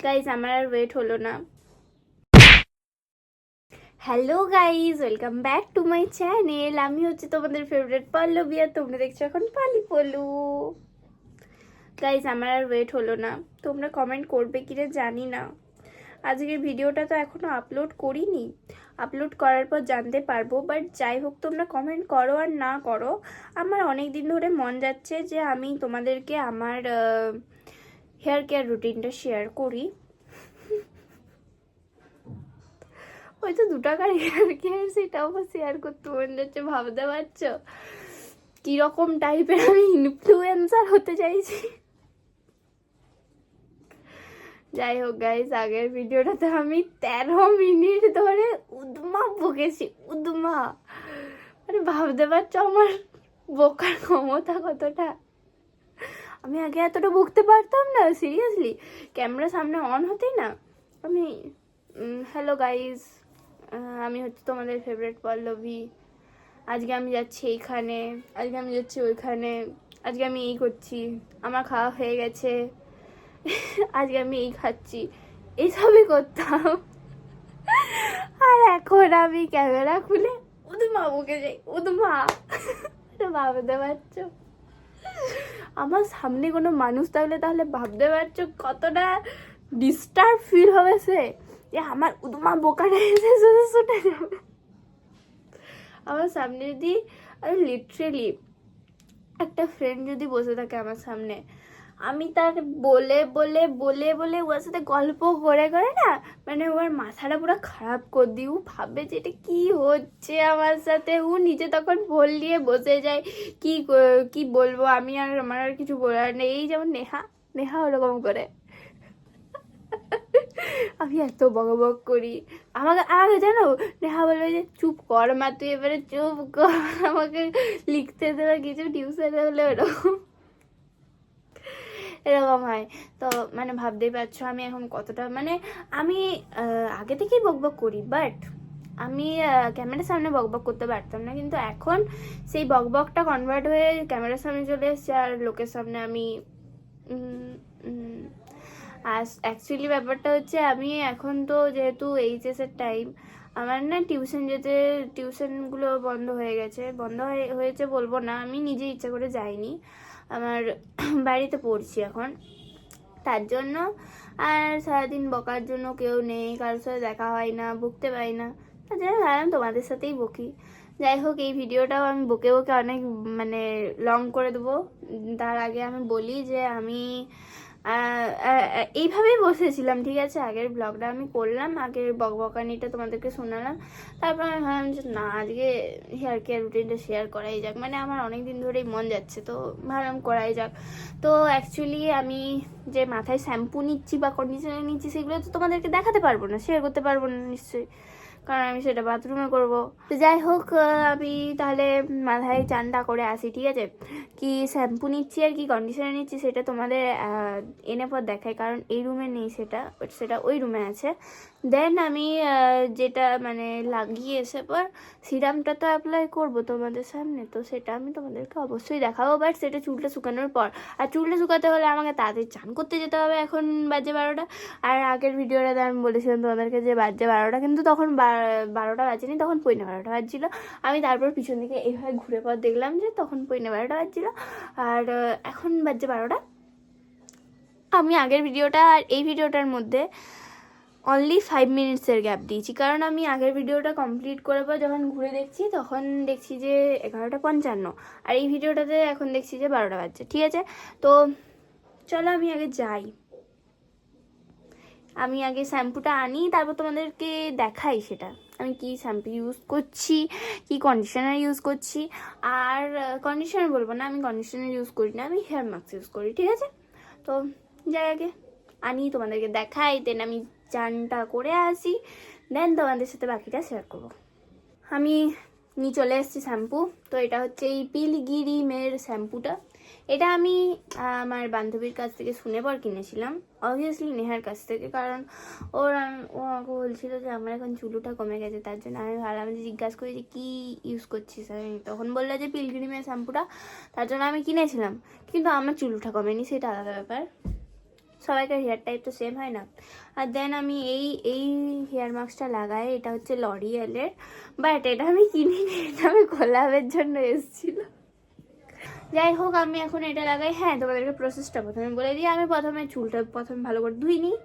Guys আমার আর wait হলো না। Hello guys, welcome back to my channel. আমি হচ্ছে তোমাদের ফেভারিট পল্লবী, আর তোমরা দেখছো এখন পালি পলু। গাইজ আমার আর ওয়েট হলো না, তোমরা কমেন্ট করবে কিনা জানি না। আজকের ভিডিওটা তো এখনো আপলোড করিনি, আপলোড করার পর জানতে পারবো। বাট যাই হোক, তোমরা কমেন্ট করো আর না করো, আমার অনেক দিন ধরে মন যাচ্ছে যে আমি তোমাদেরকে আমার হেয়ার কেয়ার রুটিনটা শেয়ার করি। ওই তো 2 টাকার হেয়ার কেয়ার, সেটাও শেয়ার করতে মন যাচ্ছে। ভাবতে পারছো কিরকম টাইপের আমি ইনফ্লুয়েন্সার হতে চাইছি। যাই হোক গাইস, আগের ভিডিওটাতে আমি 13 মিনিট ধরে উদমা বকেছি, উদমা। মানে ভাবতে পারছো আমার বকার ক্ষমতা কতটা। আমি আগে এতটা বকতে পারতাম না, সিরিয়াসলি। ক্যামেরা সামনে অন হতেই না আমি হ্যালো গাইস, আমি হচ্ছে তোমাদের ফেভারিট পল্লবী। আজকে আমি যাচ্ছি এইখানে, আজকে আমি যাচ্ছি ওইখানে, আজকে আমি এই করছি, আমার খাওয়া হয়ে গেছে, আজকে আমি এই খাচ্ছি, এইসবই করতাম। আর এখন আমি ক্যামেরা খুলে উদমা বকে যাই, উদমা। ভাবতে পারছো আমার সামনে কোনো মানুষ থাকলে তাহলে ভাবতে পারছো কতটা ডিস্টার্ব ফিল হবে সে, যে আমার উদমা বোকাটা এসে শুধু ছুটে যাবে আমার সামনে। যদি লিটারেলি একটা ফ্রেন্ড যদি বসে থাকে আমার সামনে, আমি তার বলে বলে বলে বলে ওর সাথে গল্প করে করে না, মানে ওর মাথাটা পুরো খারাপ করে দিই। ও ভাববে যে এটা কি হচ্ছে আমার সাথে। ও নিজে তখন ভোল দিয়ে বসে যায়, কি কি বলবো আমি, আর আমার আর কিছু বলার নেই। এই যেমন নেহা, নেহা ওরকম করে। আমি এত বক করি, আমাকে আমাকে জানো নেহা বলবে যে চুপ কর মা, তুই এবারে চুপ কর। আমাকে লিখতে দেবে কিছু টিউশনে হলে ওরকম এরকম হয়। তো মানে ভাবতেই পারছো আমি এখন কতটা, মানে আমি আগে থেকেই বকবক করি, বাট আমি ক্যামেরার সামনে বকবক করতে পারতাম না। কিন্তু এখন সেই বকবকটা কনভার্ট হয়ে ক্যামেরার সামনে চলে এসছে, আর লোকের সামনে আমি আর অ্যাকচুয়ালি ব্যাপারটা হচ্ছে, আমি এখন তো যেহেতু এইচএসের টাইম, আমার না টিউশন যেতে, টিউশনগুলো বন্ধ হয়ে গেছে। বন্ধ হয়েছে বলবো না, আমি নিজে ইচ্ছা করে যাইনি, আমার বাড়িতে পড়ছি এখন, তার জন্য। আর সারাদিন বকার জন্য কেউ নেই, কারোর সাথে দেখা হয় না, বকতে পারি না, তার জন্য ভাবলাম তোমাদের সাথেই বকি। যাই হোক, এই ভিডিওটাও আমি বকে বকে অনেক মানে লং করে দেবো। তার আগে আমি বলি যে আমি এইভাবেই বসেছিলাম, ঠিক আছে। আগের ব্লগটা আমি করলাম, আগের বকবকানিটা তোমাদেরকে শোনালাম, তারপর আমি ভাবলাম যে না, আজকে হেয়ার কেয়ার রুটিনটা শেয়ার করাই যাক। মানে আমার অনেক দিন ধরেই মন যাচ্ছে, তো ভাবলাম করাই যাক। তো অ্যাকচুয়ালি আমি যে মাথায় শ্যাম্পু নিচ্ছি বা কন্ডিশনার নিচ্ছি, সেগুলো তো তোমাদেরকে দেখাতে পারবো না, শেয়ার করতে পারবো না নিশ্চয়ই, কারণ আমি সেটা বাথরুমে করবো। তো যাই হোক, আমি তাহলে মাথায় চানটা করে আসি, ঠিক আছে। কি শ্যাম্পু নিচ্ছি আর কি কন্ডিশনার নিচ্ছি সেটা তোমাদের এনে পর দেখাই, কারণ এই রুমে নেই সেটা, সেটা ওই রুমে আছে। দেন আমি যেটা মানে লাগিয়ে এসে পর সিরামটা তো অ্যাপ্লাই করবো তোমাদের সামনে, তো সেটা আমি তোমাদেরকে অবশ্যই দেখাবো। বাট সেটা চুলটা শুকানোর পর, আর চুলটা শুকাতে হলে আমাকে তাড়াতাড়ি চান করতে যেতে হবে, এখন বাজে 12টা। আর আগের ভিডিওটাতে আমি বলেছিলাম তোমাদেরকে যে বাজে 12টা, কিন্তু তখন 12টা বাজেনি, তখন 12:15 বাজছিল। আমি তারপর পিছন দিকে এইভাবে ঘুরে পর দেখলাম যে তখন 12:15 বাজছিল, আর এখন বাজে 12টা। আমি আগের ভিডিওটা আর এই ভিডিওটার মধ্যে অনলি 5 মিনিটসের গ্যাপ দিয়েছি, কারণ আমি আগের ভিডিওটা কমপ্লিট করার পর যখন ঘুরে দেখছি, তখন দেখছি যে 11:55, আর এই ভিডিওটাতে এখন দেখছি যে 12টা বাজছে, ঠিক আছে। তো চলো আমি আগে যাই, আমি আগে শ্যাম্পুটা আনি, তারপর তোমাদেরকে দেখাই সেটা আমি কি শ্যাম্পু ইউজ করছি, কি কন্ডিশনার ইউজ করছি। আর কন্ডিশনার বলবো না, আমি কন্ডিশনার ইউজ করি না, আমি হেয়ার মাস্ক ইউজ করি, ঠিক আছে। তো যাই আগে আনি, তোমাদেরকে দেখাই, দেন আমি চানটা করে আসি, দেন তোমাদের সাথে বাকিটা শেয়ার করবো। আমি নিয়ে চলে এসেছি শ্যাম্পু। তো এটা হচ্ছে এই পিলগিরি মের শ্যাম্পুটা। এটা আমি আমার বান্ধবীর কাছ থেকে শুনে পর কিনেছিলাম, অবভিয়াসলি নেহার কাছ থেকে, কারণ ও আমাকে বলছিল যে আমার এখন চুলটা কমে গেছে, তার জন্য আমি ভাবলাম যে জিজ্ঞাসা করি যে কী ইউজ করছিস, আমি তখন বললো যে পিলগিরি মের শ্যাম্পুটা, তার জন্য আমি কিনেছিলাম। কিন্তু আমার চুলটা কমেনি, সেটা আলাদা ব্যাপার। সবাইকার হেয়ার টাইপ তো সেম হয় না। আর দেন আমি এই হেয়ার মাস্কটা লাগাই, এটা হচ্ছে লরিয়েলের, বাট এটা আমি কিনিনি, এটা আমি কোলাবের জন্য এসেছিল। যাই হোক আমি এখন এটা লাগাই। হ্যাঁ, তোমাদেরকে প্রসেসটা প্রথমে বলে দিই। আমি চুলটা ভালো করে ধুই নিই,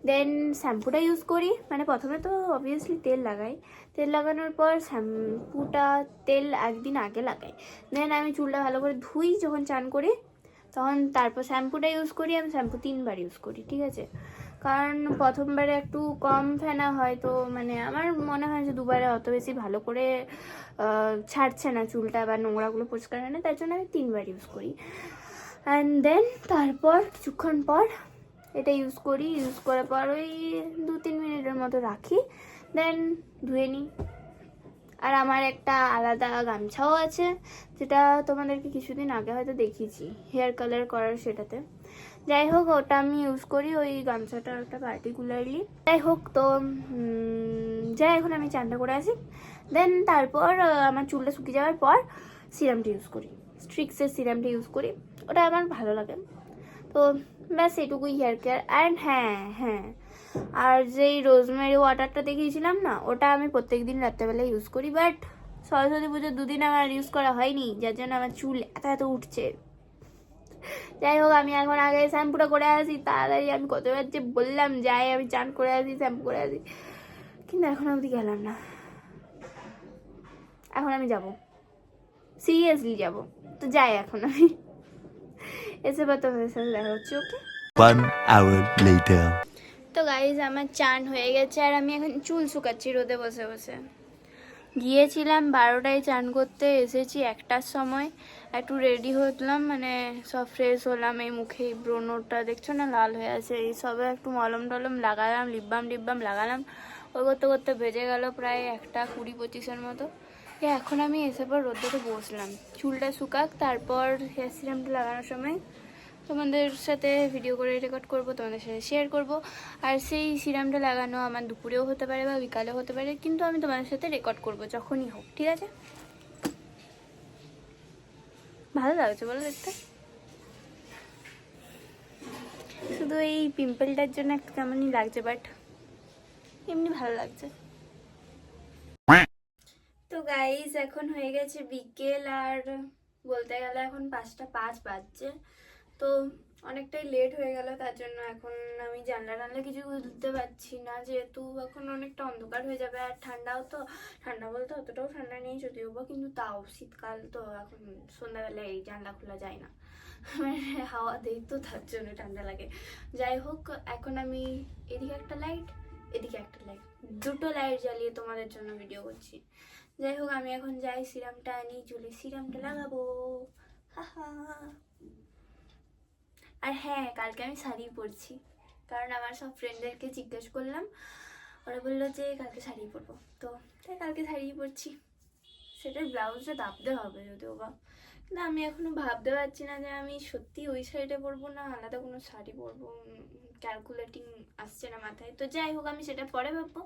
দেন শ্যাম্পুটা ইউজ করি। মানে প্রথমে তো অবভিয়াসলি তেল লাগাই, তেল লাগানোর পর শ্যাম্পুটা তেল একদিন আগে লাগাই। দেন আমি চুলটা ভালো করে ধুই যখন চান করি, তখন তারপর শ্যাম্পুটা ইউজ করি। আমি শ্যাম্পু 3 বার ইউজ করি, ঠিক আছে? কারণ প্রথমবারে একটু কম ফেনা হয়, তো মানে আমার মনে হয় যে দুবারে অত বেশি ভালো করে ছাড়ছে না চুলটা বা নোংরাগুলো পরিষ্কার হয় না, তার জন্য আমি 3 বার ইউজ করি। অ্যান্ড দেন তারপর কিছুক্ষণ পর এটা ইউজ করি, ইউজ করার পর ওই 2-3 মিনিটের মতো রাখি, দেন ধুয়ে নিই। আর আমার একটা আলাদা গামছাও আছে, যেটা তোমাদেরকে কিছুদিন আগে হয়তো দেখিয়েছি হেয়ার কালার করার সেটাতে। যাই হোক, ওটা আমি ইউজ করি, ওই গামছাটা ওটা পার্টিকুলারলি। যাই হোক, তো যাই এখন আমি চানটা করে আসি। দেন তারপর আমার চুলটা শুকিয়ে যাওয়ার পর সিরামটা ইউজ করি, স্ট্রিক্সের সিরামটা ইউজ করি, ওটা আমার ভালো লাগে। তো ব্যাস এটুকুই হেয়ার কেয়ার। অ্যান্ড হ্যাঁ, আর যেই রোজমেরি ওয়াটারটা দেখিয়েছিলাম না, ওটা আমি প্রত্যেকদিন রাত্রেবেলা ইউজ করি, বাট সরস্বতী পুজোর 2 দিন আমার ইউজ করা হয়নি, যার জন্য আমার চুল এত উঠছে। যাই হোক, আমি এখন আগে শ্যাম্পুটা করে আসি তাড়াতাড়ি। আমি কতবার যে বললাম যাই আমি চান করে আসি, শ্যাম্পু করে আসি, কিন্তু এখন অবধি গেলাম না। এখন আমি যাব, সিরিয়াসলি যাব, তো যাই এখন আমি। এসে বা তোমাদের সাথে দেখা হচ্ছে, ওকে? 1 hour later. তো গাইজ আমার চান হয়ে গেছে, আর আমি এখন চুল শুকাচ্ছি রোদে বসে বসে। গিয়েছিলাম 12টায় চান করতে, এসেছি 1টার সময়। একটু রেডি হলাম, মানে সব ফ্রেশ হলাম। এই মুখে ব্রণটা দেখছো না লাল হয়ে আছে, এই সবে একটু মলম টলম লাগালাম, লিপ বাম লাগালাম। ওই করতে করতে বেজে গেল প্রায় 1:20-25 মতো। এখন আমি এসে পর রোদ্দুরে বসলাম, চুলটা শুকাক, তারপর হেয়ার সিরামটা লাগানোর সময় তোমাদের সাথে ভিডিও করে রেকর্ড করব, তোমাদের সাথে শেয়ার করব। আর সেই সিরামটা লাগানো আমার দুপুরেও হতে পারে বা বিকালেও হতে পারে, কিন্তু আমি তোমাদের সাথে রেকর্ড করব যখনই হোক, ঠিক আছে? ভালো লাগছে বলো দেখতে? শুধু এই পিম্পলটার জন্য একটু কেমনই লাগছে, বাট এমনি ভালো লাগছে। তো গাইজ এখন হয়ে গেছে বিকেল, আর বলতে গেলে এখন 5:05 বাজছে। তো অনেকটাই লেট হয়ে গেল, তার জন্য এখন আমি জানলা কিছু খুলতে পারছি না, যেহেতু এখন অনেকটা অন্ধকার হয়ে যাবে। আর ঠান্ডাও তো, ঠান্ডা বলতে অতটাও ঠান্ডা নেই যদিও বা, কিন্তু তাও শীতকাল তো, এখন সন্ধ্যাবেলায় এই জানলা খোলা যায় না, মানে হাওয়া দেই তো, তার জন্য ঠান্ডা লাগে। যাই হোক, এখন আমি এদিকে একটা লাইট, এদিকে একটা লাইট, দুটো লাইট জ্বালিয়ে তোমাদের জন্য ভিডিও করছি। যাই হোক, আমি এখন যাই সিরামটা আনি, চুলে সিরামটা লাগাবো। হাহা। আর হ্যাঁ, কালকে আমি শাড়ি পরছি, কারণ আমার সব ফ্রেন্ডদেরকে জিজ্ঞেস করলাম, ওরা বললো যে কালকে শাড়ি পরবো, তো তাই কালকে শাড়ি পরছি। সেটার ব্লাউজটা দাবতে হবে যদিও বা, কিন্তু আমি এখনো ভাবতে পারছি না যে আমি সত্যি ওই শাড়িটা পরবো না আলাদা কোনো শাড়ি পরবো, ক্যালকুলেটিং আসছে না মাথায়। তো যাই হোক, আমি সেটা পরে ভাববো।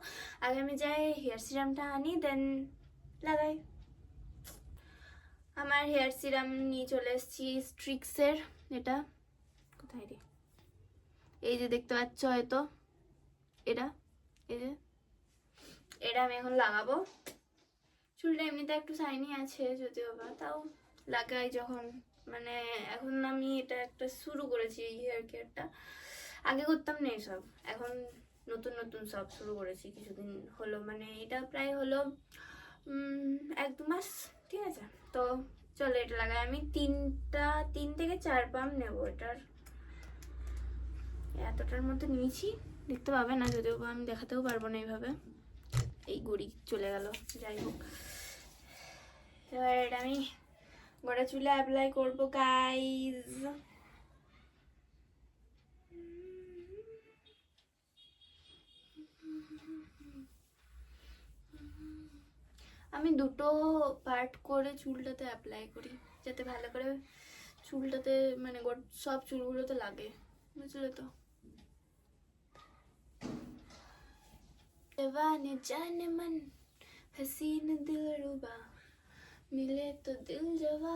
আগে আমি যাই হেয়ার সিরামটা আনি, দেন লাগাই। আমার হেয়ার সিরাম নিয়ে চলে এসেছি স্ট্রিক্সের, এটা কোথায় রে, এই যে দেখতে পাচ্ছ হয়তো, এটা এই যে, এটা আমি এখন লাগাবো। চুলটা এমনিতে একটু শাইনি আছে যদিও বা, তাও লাগাই যখন, মানে এখন আমি এটা একটা শুরু করেছি এই হেয়ার কেয়ারটা, আগে করতাম না এসব, এখন নতুন নতুন সব শুরু করেছি কিছুদিন হলো, মানে এটা প্রায় হলো 1-2 মাস, ঠিক আছে? তো চলো এটা লাগাই। আমি 3 থেকে 4 পাম্প নেবো, এটার এতটার মতো নিয়েছি, দেখতে পাবে না যদিও বা, আমি দেখাতেও পারবো না এইভাবে, এই গড়ি চলে গেল। যাই হোক, এবার এটা আমি গোটা চুলে অ্যাপ্লাই করবো গাইজ। আমি দুটো পার্ট করে চুলটাতে অ্যাপ্লাই করি, যাতে ভালো করে চুলটাতে, মানে সব চুলগুলোতে লাগে, বুঝলে তো? जवाने जाने मन हसीन दिल रुबा मिले तो दिल जवा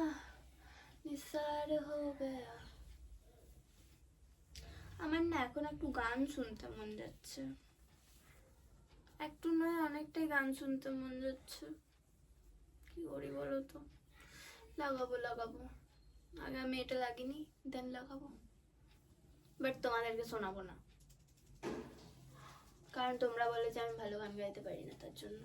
निसार हो गया। আমার না এখন একটু গান শুনতে মন যাচ্ছে, একটু নয় অনেকটাই গান শুনতে মন যাচ্ছে। কি করি বলো তো? লাগাবো আগে আমি এটা লাগিনি, দেন লাগাবো, বাট তোমাদেরকে শোনাবো না, কারণ তোমরা বলে যে আমি ভালো গান গাইতে পারি না, তার জন্য।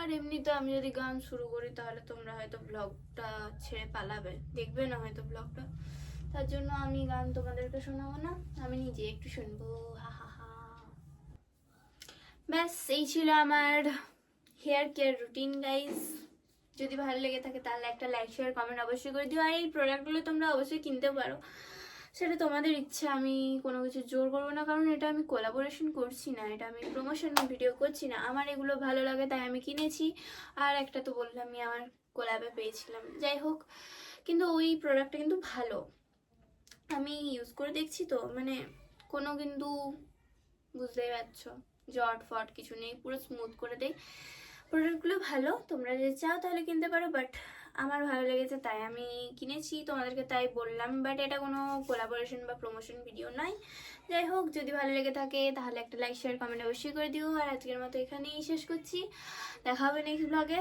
আর এমনিতে আমি যদি গান শুরু করি তাহলে তোমরা হয়তো ব্লগটা ছেড়ে পালাবে, দেখবে না হয়তো ব্লগটা, তার জন্য আমি গান তোমাদেরকে শোনাবো না, আমি নিজে একটু শুনবো। হা হা হা। ব্যাস এই ছিল আমার হেয়ার কেয়ার রুটিন গাইস। যদি ভালো লেগে থাকে তাহলে একটা লাইক শেয়ার কমেন্ট অবশ্যই করে দিও। আর এই প্রোডাক্টগুলো তোমরা অবশ্যই কিনতে পারো, সেটা তোমাদের ইচ্ছা, আমি কোনো কিছু জোর করবো না, কারণ এটা আমি কোলাবোরেশন করছি না, এটা আমি প্রমোশন ভিডিও করছি না, আমার এগুলো ভালো লাগে তাই আমি কিনেছি। আর একটা তো বললামই আমার কোলাবে পেয়েছিলাম, যাই হোক, কিন্তু ওই প্রোডাক্টটা কিন্তু ভালো, আমি ইউজ করে দেখছি তো, মানে কোনো কিন্তু বুঝতেই পারছো জট ফট কিছু নেই, পুরো স্মুথ করে দেয়। প্রোডাক্টগুলো ভালো, তোমরা যদি চাও তাহলে কিনতে পারো, বাট আমার ভালো লেগেছে তাই আমি কিনেছি, তোমাদেরকে তাই বললাম, বাট এটা কোনো কোলাবোরেশন বা প্রমোশন ভিডিও নয়। যাই হোক, যদি ভালো লেগে থাকে তাহলে একটা লাইক শেয়ার কমেন্ট অবশ্যই করে দিও। আর আজকের মতো এখানেই শেষ করছি, দেখা হবে নেক্সট ব্লগে।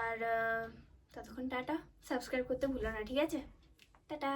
আর ততক্ষণ টাটা, সাবস্ক্রাইব করতে ভুলো না, ঠিক আছে? টাটা।